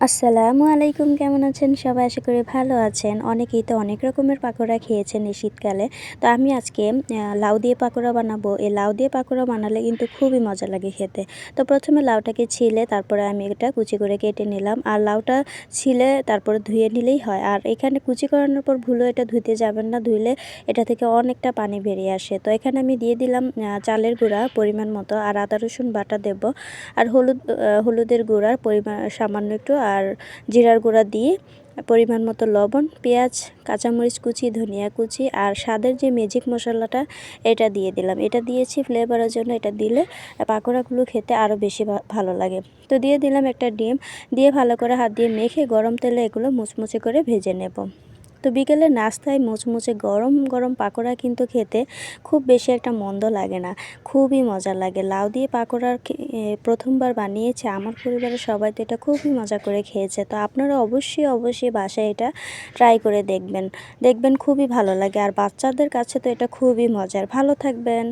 আসসালামু আলাইকুম, কেমন আছেন সবাই? আশা করি ভালো আছেন। অনেকেই তো অনেক রকমের পাকোড়া খেয়েছেন এই শীতকালে। তো আমি আজকে লাউ দিয়ে পাকোড়া বানাবো। এই লাউ দিয়ে পাকোড়া বানালে কিন্তু খুবই মজা লাগে খেতে। তো প্রথমে লাউটাকে ছিলে তারপরে আমি এটা কুচি করে কেটে নিলাম। আর লাউটা ছিলে তারপরে ধুয়ে নিলেই হয়। আর এখানে কুচি করানোর পর ভুলেও এটা ধুতে যাবেন না, ধুইলে এটা থেকে অনেকটা পানি বেরিয়ে আসে। তো এখানে আমি দিয়ে দিলাম চালের গুঁড়া পরিমাণ মতো, আর আদা রসুন বাটা দেব, আর হলুদের গুঁড়ার পরিমাণ সামান্য একটু, আর জিরার গুঁড়া দিয়ে পরিমাণ মতো লবণ, পেঁয়াজ, কাঁচামরিচ কুচি, ধনিয়া কুচি, আর স্বাদের যে ম্যাজিক মশলাটা এটা দিয়ে দিলাম। এটা দিয়েছি ফ্লেভারের জন্য। এটা দিলে পাকোড়াগুলো খেতে আরও বেশি ভালো লাগে। তো দিয়ে দিলাম একটা ডিম, দিয়ে ভালো করে হাত দিয়ে মেখে গরম তেলে এগুলো মুচমুচে করে ভেজে নেব। তো বিকেলের নাস্তায় মুচমুচে গরম গরম পাকোড়া কিন্তু খেতে খুব বেশি একটা মন্দ লাগে না, খুবই মজা লাগে। লাউ দিয়ে পাকোড়া প্রথমবার বানিয়েছে আমার পরিবারের সবাই, তো এটা খুবই মজা করে খেয়েছে। তো আপনারা অবশ্যই বাসায় এটা ট্রাই করে দেখবেন, দেখবেন খুবই ভালো লাগে। আর বাচ্চাদের কাছে তো এটা খুবই মজার। ভালো থাকবেন।